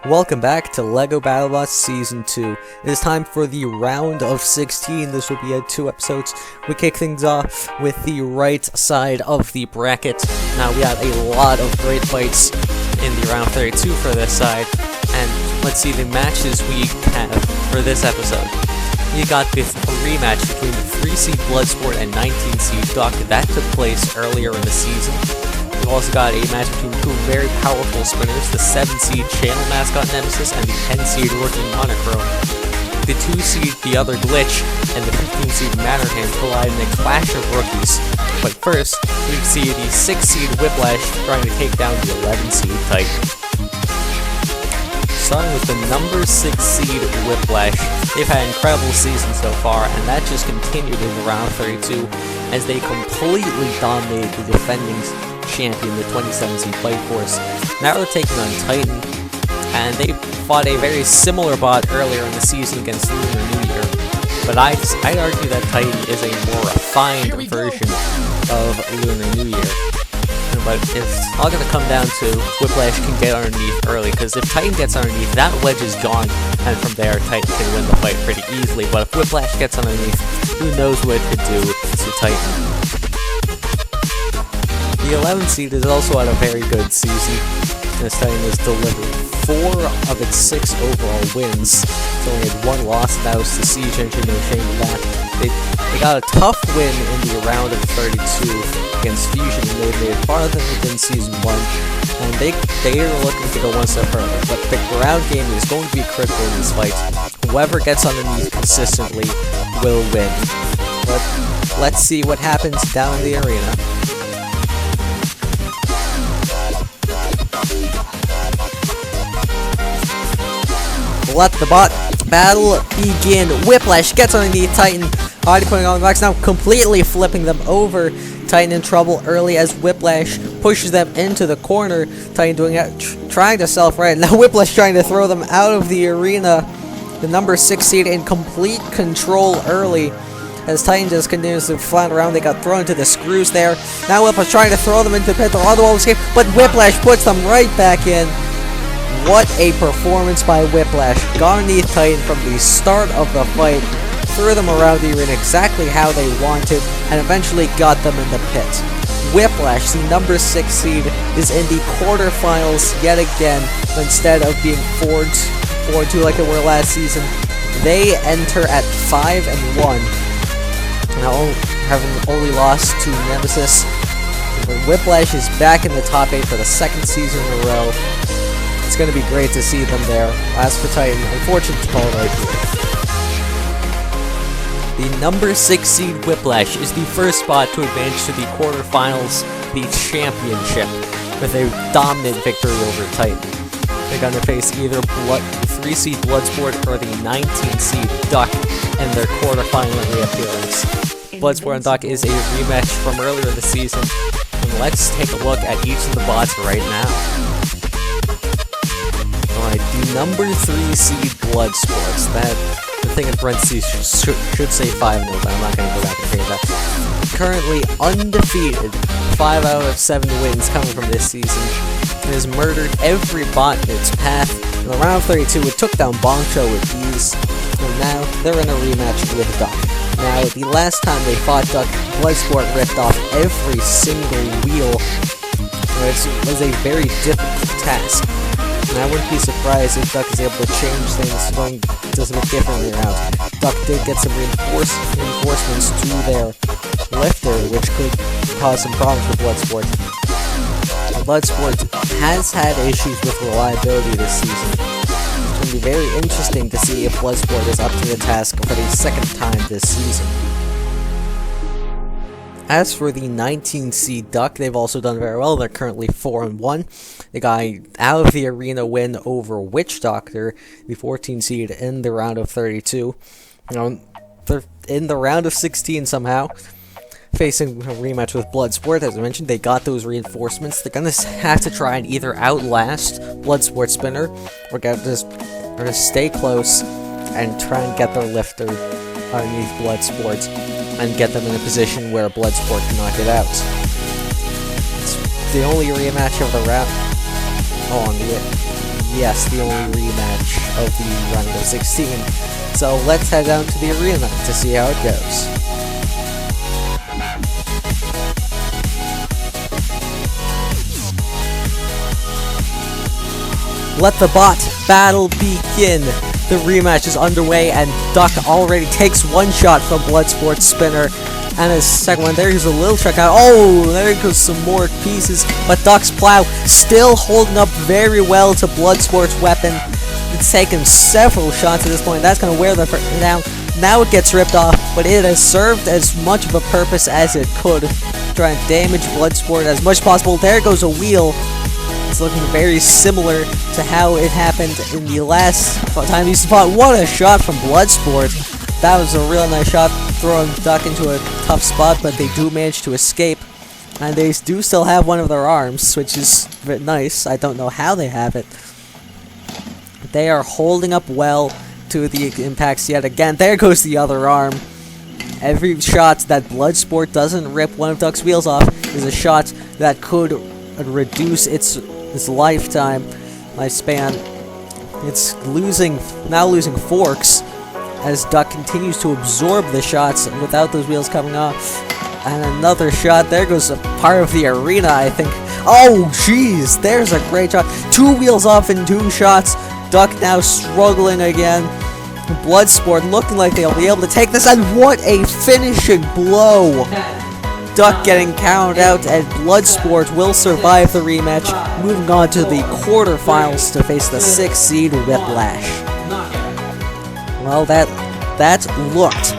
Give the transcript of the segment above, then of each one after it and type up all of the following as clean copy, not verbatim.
Welcome back to LEGO Battlebots Season 2. It is time for the round of 16. This will be 2 episodes. We kick things off with the right side of the bracket. Now we have a lot of great fights in the round 32 for this side. And let's see the matches we have for this episode. We got the rematch between the 3-seed Bloodsport and 19-seed Duck. That took place earlier in the season. We've also got a match between two very powerful spinners, the 7-seed Channel Mascot Nemesis and the 10-seed rookie Monochrome. The 2-seed The Other Glitch and the 15-seed Manorheim collide in a clash of rookies. But first, we see the 6-seed Whiplash trying to take down the 11-seed Titan. Starting with the number 6 seed Whiplash, they've had an incredible season so far, and that just continued in the round 32 as they completely dominated the defending champion, the 27 seed Fight Force. Now they're taking on Titan, and they fought a very similar bot earlier in the season against Lunar New Year. But I'd argue that Titan is a more refined version of Lunar New Year. But it's all going to come down to Whiplash can get underneath early, because if Titan gets underneath, that wedge is gone, and from there Titan can win the fight pretty easily. But if Whiplash gets underneath, who knows what it could do to Titan. The 11th seed has also had a very good season. This Titan has delivered 4 of its 6 overall wins. It's only had 1 loss, and that was the Siege Engine, no shame in that. They got a tough win in the round of 32 against Fusion, and they made it farther than Season 1, and they are looking to go one step further. But the ground game is going to be critical in this fight. Whoever gets underneath consistently will win. But let's see what happens down in the arena. Let the bot battle begin. Whiplash gets underneath Titan, already putting on the box, now completely flipping them over. Titan in trouble early as Whiplash pushes them into the corner. Titan doing it, trying to self-right. Now Whiplash trying to throw them out of the arena. The number 6 seed in complete control early as Titan just continues to flat around. They got thrown into the screws there. Now Whiplash trying to throw them into the pit. They're on the wall escape, but Whiplash puts them right back in. What a performance by Whiplash. Got underneath Titan from the start of the fight, threw them around the arena exactly how they wanted, and eventually got them in the pit. Whiplash, the number 6 seed, is in the quarterfinals yet again. Instead of being 4-2 like they were last season, they enter at 5-1. Now, having only lost to Nemesis. But Whiplash is back in the top 8 for the 2nd season in a row. It's going to be great to see them there. As for Titan, unfortunate to call it right here. The number 6 seed Whiplash is the first spot to advance to the quarterfinals, the championship, with a dominant victory over Titan. They're going to face either 3 seed Bloodsport or the 19 seed Duck in their quarterfinal reappearance. Bloodsport and Duck is a rematch from earlier this season, and let's take a look at each of the bots right now. Alright, the number 3 seed Bloodsports, that the thing in parentheses should say 5-0, but I'm not going to go back and change that. Currently undefeated, 5 out of 7 wins coming from this season. It has murdered every bot in its path. In the round of 32, it took down Bongshow with ease, and now they're in a rematch with Duck. Now, the last time they fought Duck, Bloodsport ripped off every single wheel. It was a very difficult task. And I wouldn't be surprised if Duck is able to change things, going just a bit differently around. Duck did get some reinforcements to their lifter, which could cause some problems for Bloodsport. Bloodsport has had issues with reliability this season. It's going to be very interesting to see if Bloodsport is up to the task for the 2nd time this season. As for the 19 seed Duck, they've also done very well. They're currently 4-1. They got an out of the arena win over Witch Doctor, the 14 seed in the round of 32. They're in the round of 16 somehow, facing a rematch with Bloodsport. As I mentioned, they got those reinforcements. They're gonna have to try and either outlast Bloodsport Spinner, or gonna stay close and try and get their lifter underneath Bloodsport and get them in a position where Bloodsport cannot get out. It's the only rematch of the round. yes, the only rematch of the round of 16. So let's head down to the arena to see how it goes. Let the bot battle begin. The rematch is underway, and Duck already takes one shot from Bloodsport's spinner. And his second one, there's a little trick out. Oh, there goes some more pieces. But Duck's plow still holding up very well to Bloodsport's weapon. It's taken several shots at this point. That's going to wear them down. Now it gets ripped off, but it has served as much of a purpose as it could. Trying to damage Bloodsport as much as possible. There goes a wheel. It's looking very similar to how it happened in the last time he fought. What a shot from Bloodsport. That was a real nice shot, throwing Duck into a tough spot, but they do manage to escape. And they do still have one of their arms, which is very nice. I don't know how they have it. They are holding up well to the impacts yet again. There goes the other arm. Every shot that Bloodsport doesn't rip one of Duck's wheels off is a shot that could reduce its lifespan. It's now losing forks as Duck continues to absorb the shots without those wheels coming off. And another shot. There goes a part of the arena, I think. Oh, jeez. There's a great shot. 2 wheels off in 2 shots. Duck now struggling again. Bloodsport looking like they'll be able to take this. And what a finishing blow. Duck getting counted out, and Bloodsport will survive the rematch, moving on to the quarterfinals to face the 6th seed Whiplash. Well, that looked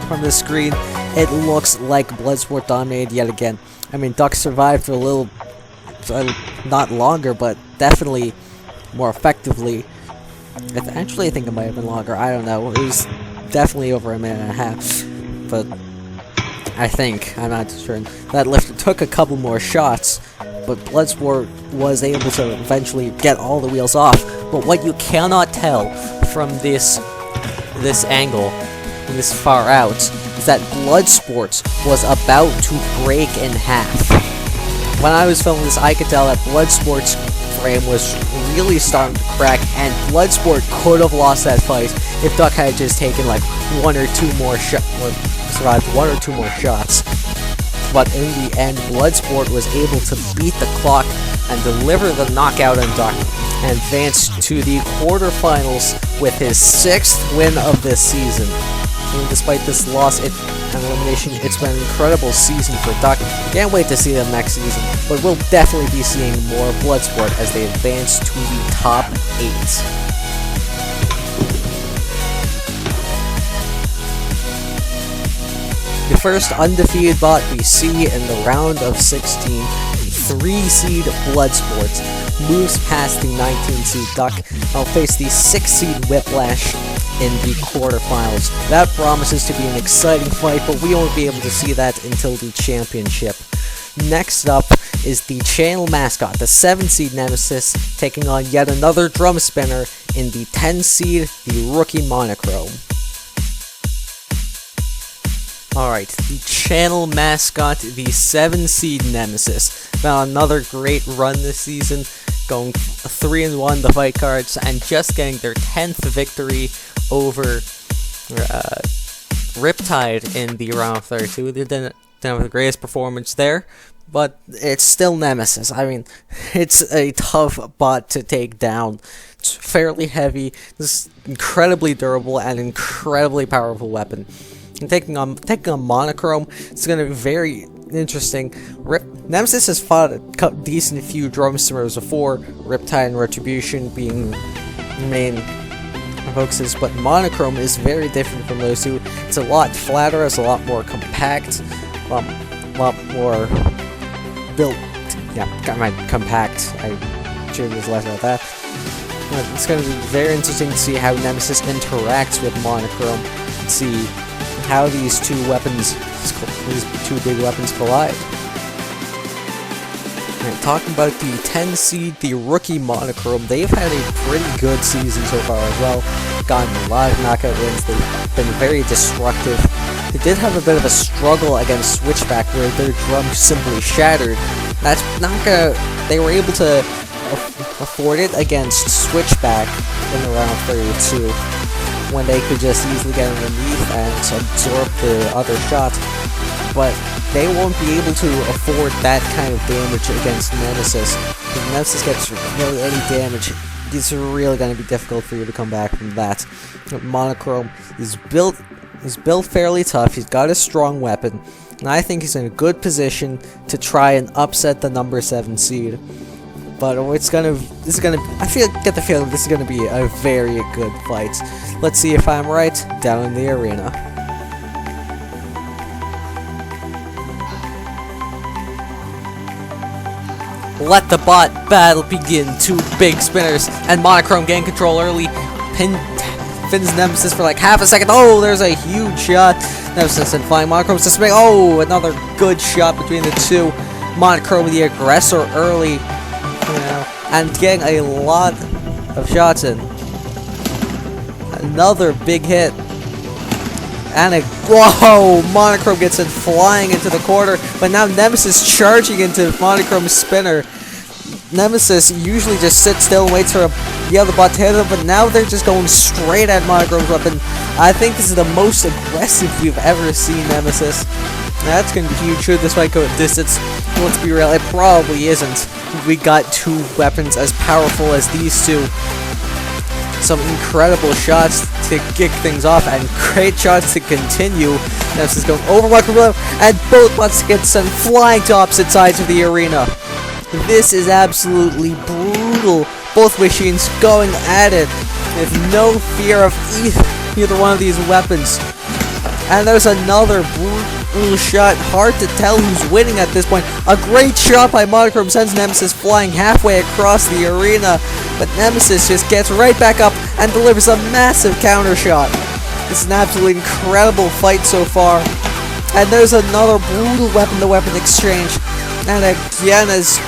from the screen. It looks like Bloodsport dominated yet again. I mean, Duck survived for a little, not longer, but definitely more effectively. Actually, I think it might have been longer. I don't know. It was definitely over a minute and a half, but I think, I'm not sure. That lifter took a couple more shots, but Bloodsport was able to eventually get all the wheels off. But what you cannot tell from this angle, from this far out, is that Bloodsport was about to break in half. When I was filming this, I could tell that Bloodsport's frame was really starting to crack, and Bloodsport could have lost that fight if Duck had just taken like 1 or 2 more shots, or survived 1 or 2 more shots. But in the end, Bloodsport was able to beat the clock and deliver the knockout on Duck, and advance to the quarterfinals with his 6th win of this season. And despite this loss and elimination, it's been an incredible season for Duck. Can't wait to see them next season, but we'll definitely be seeing more Bloodsport as they advance to the top 8. The first undefeated bot we see in the round of 16, the 3-seed Bloodsport, moves past the 19-seed Duck and will face the 6-seed Whiplash in the quarterfinals. That promises to be an exciting fight, but we won't be able to see that until the championship. Next up is the channel mascot, the 7-seed Nemesis, taking on yet another drum spinner in the 10-seed, the rookie Monochrome. Alright, the channel mascot, the 7-seed Nemesis, found another great run this season, going 3-1 the fight cards, and just getting their 10th victory over Riptide in the round of 32. They didn't have the greatest performance there, but it's still Nemesis. I mean, it's a tough bot to take down. It's fairly heavy, it's incredibly durable, and incredibly powerful weapon. And taking on Monochrome, it's going to be very interesting. Nemesis has fought a decent few drum spinners before, Riptide and Retribution being main focuses, but Monochrome is very different from those two. It's a lot flatter, it's a lot more compact, a lot more built. Yeah, got my compact. I should have just left it at that. But it's going to be very interesting to see how Nemesis interacts with Monochrome and see how these two big weapons collide. And talking about the 10-seed, the rookie Monochrome, they've had a pretty good season so far as well. Gotten a lot of knockout wins, they've been very destructive. They did have a bit of a struggle against Switchback where their drum simply shattered. That's not gonna... They were able to afford it against Switchback in around 32, when they could just easily get underneath and absorb the other shot. But they won't be able to afford that kind of damage against Nemesis. If Nemesis gets really any damage, it's really going to be difficult for you to come back from that. Monochrome is built fairly tough. He's got a strong weapon, and I think he's in a good position to try and upset the number 7 seed. But I get the feeling this is gonna be a very good fight. Let's see if I'm right down in the arena. Let the bot battle begin. 2 big spinners, and Monochrome gain control early. Fins Nemesis for like half a second. Oh, there's a huge shot. Nemesis and flying Monochrome's to swing. Oh, another good shot between the two. Monochrome, the aggressor, early, and getting a lot of shots in. Another big hit. And whoa! Monochrome gets it flying into the corner, but now Nemesis charging into Monochrome's spinner. Nemesis usually just sits still and waits for the other bot to hit him, but now they're just going straight at Monochrome's weapon. I think this is the most aggressive we've ever seen Nemesis. That's going to be huge. Should this fight go at distance? Let's be real, it probably isn't. We got 2 weapons as powerful as these two. Some incredible shots to kick things off, and great shots to continue. Nemesis going over Monochrome, and both bots get sent flying to opposite sides of the arena. This is absolutely brutal. Both machines going at it with no fear of either one of these weapons. And there's another brutal shot. Hard to tell who's winning at this point. A great shot by Monochrome sends Nemesis flying halfway across the arena, but Nemesis just gets right back up and delivers a massive counter shot. This is an absolutely incredible fight so far. And there's another brutal weapon-to-weapon exchange. And again, as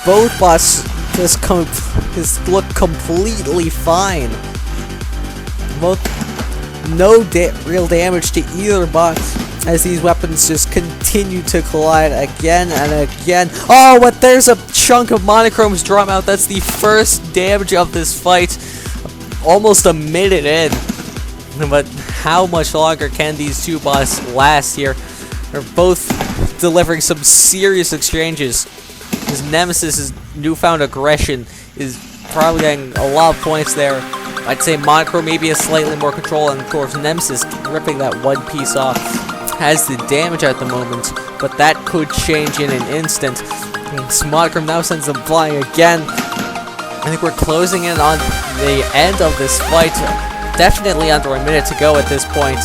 both bots just look completely fine. No real damage to either bot, as these weapons just continue to collide again and again. Oh, but there's a chunk of Monochrome's drum out. That's the first damage of this fight, almost a minute in. But how much longer can these two bots last here? They're both delivering some serious exchanges. His Nemesis' newfound aggression is probably getting a lot of points there. I'd say Monochrome maybe has slightly more control, and of course Nemesis ripping that one piece off has the damage at the moment, but that could change in an instant. Monochrome now sends them flying again. I think we're closing in on the end of this fight. Definitely under a minute to go at this point.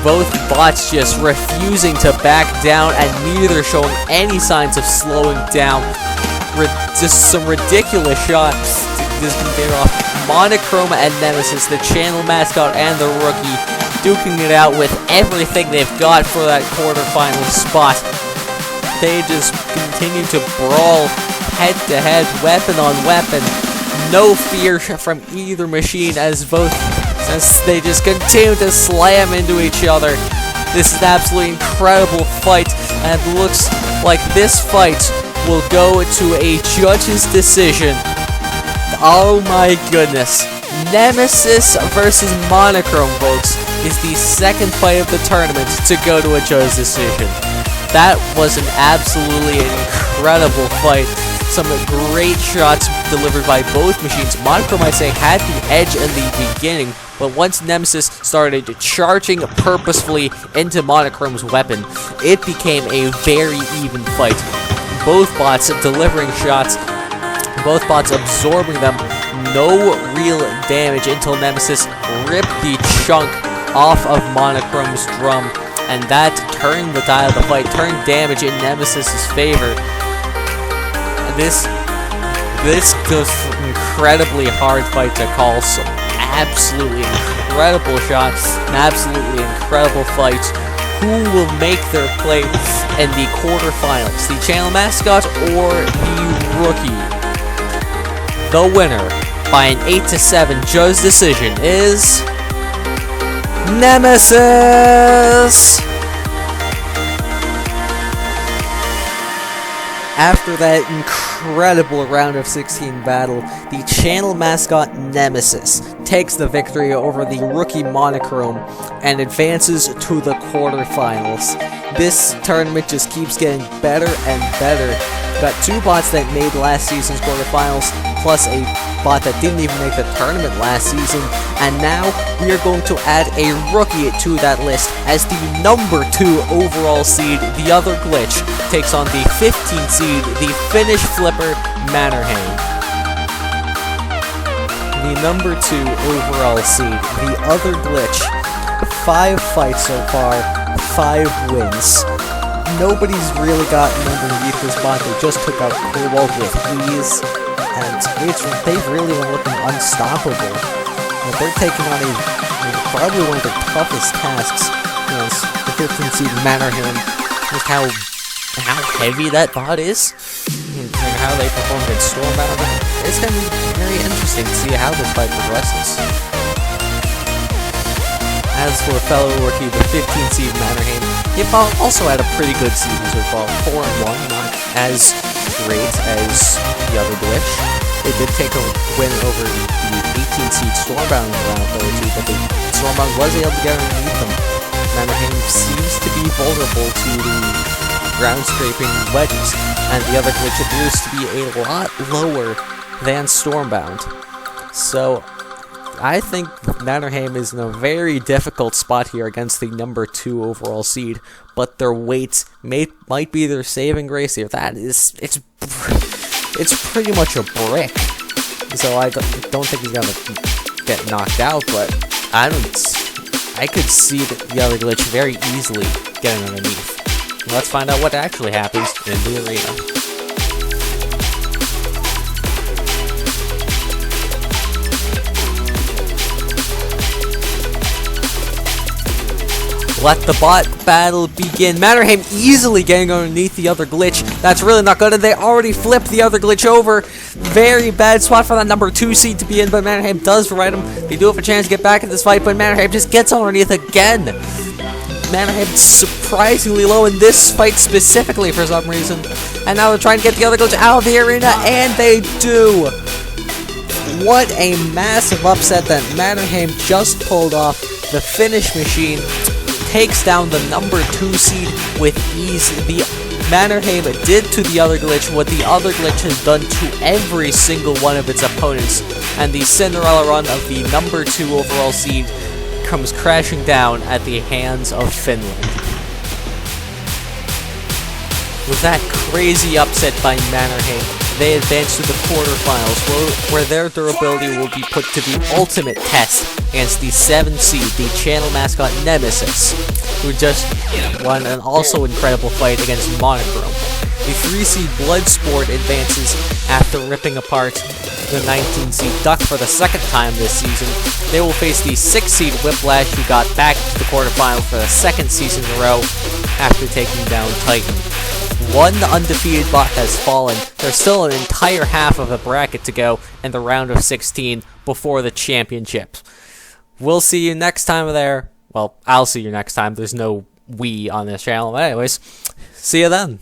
Both bots just refusing to back down, and neither showing any signs of slowing down. Just some ridiculous shots to continue off. Monochrome and Nemesis, the channel mascot and the rookie, duking it out with everything they've got for that quarterfinal spot. They just continue to brawl head to head, weapon on weapon. No fear from either machine as they just continue to slam into each other. This is an absolutely incredible fight, and it looks like this fight will go to a judge's decision. Oh my goodness. Nemesis versus Monochrome, folks, is the second fight of the tournament to go to a judge's decision. That was an absolutely incredible fight. Some great shots delivered by both machines. Monochrome, I'd say, had the edge in the beginning, but once Nemesis started charging purposefully into Monochrome's weapon, it became a very even fight. Both bots delivering shots, both bots absorbing them, no real damage until Nemesis ripped the chunk off of Monochrome's drum, and that turned the dial of the fight, turned damage in Nemesis' favor. This was an incredibly hard fight to call. Some absolutely incredible shots, an absolutely incredible fight. Who will make their play in the quarterfinals? The channel mascot or the rookie? The winner by an 8-7 judge decision is Nemesis! After that incredible incredible round of 16 battle, the channel mascot Nemesis takes the victory over the rookie Monochrome and advances to the quarterfinals. This tournament just keeps getting better and better. Got two bots that made last season's quarterfinals, plus a bot that didn't even make the tournament last season, and now we are going to add a rookie to that list as the number 2 overall seed. The other glitch takes on the 15th seed, the Finnish flipper Manorheim. The number 2 overall seed, the other glitch, 5 fights so far, 5 wins. Nobody's really gotten underneath this bot. They just took out Cobalt with ease, and they've really been looking unstoppable. But they're taking on probably one of the toughest tasks against the 15th seed Manorheim. Just how heavy that bot is, and how they perform against Stormbound. It's going to be very interesting to see how this fight progresses. As for fellow rookie, the 15th seed Manorheim, he also had a pretty good season so far, 4-1, not as great as the other glitch. They did take a win over the 18th seed Stormbound in round 32, but the Stormbound was able to get underneath them. Manorheim seems to be vulnerable to the ground-scraping wedges, and the other glitch appears to be a lot lower than Stormbound. So I think Manorheim is in a very difficult spot here against the number 2 overall seed, but their weight might be their saving grace here. It's pretty much a brick. So I don't think he's gonna get knocked out, but I could see the other glitch very easily getting underneath. Let's find out what actually happens in the arena. Let the bot battle begin. Manorheim easily getting underneath the other glitch. That's really not good, and they already flipped the other glitch over. Very bad spot for that number 2 seed to be in, but Manorheim does right him. They do have a chance to get back in this fight, but Manorheim just gets underneath again. Manorheim surprisingly low in this fight specifically for some reason. And now they're trying to get the other glitch out of the arena, and they do. What a massive upset that Manorheim just pulled off. The Finnish machine takes down the number 2 seed with ease. The Manorheim did to the other glitch what the other glitch has done to every single one of its opponents, and the Cinderella run of the number 2 overall seed comes crashing down at the hands of Finland. With that crazy upset by Manorheim, they advance to the quarterfinals, where their durability will be put to the ultimate test against the 7th seed, the channel mascot Nemesis, who just won an also incredible fight against Monochrome. The 3 seed Bloodsport advances after ripping apart the 19 seed Duck for the 2nd time this season. They will face the 6 seed Whiplash, who got back to the quarterfinals for the 2nd season in a row after taking down Titan. One undefeated bot has fallen. There's still an entire half of a bracket to go in the round of 16 before the championships. We'll see you next time there. Well, I'll see you next time. There's no we on this channel. But anyways, see you then.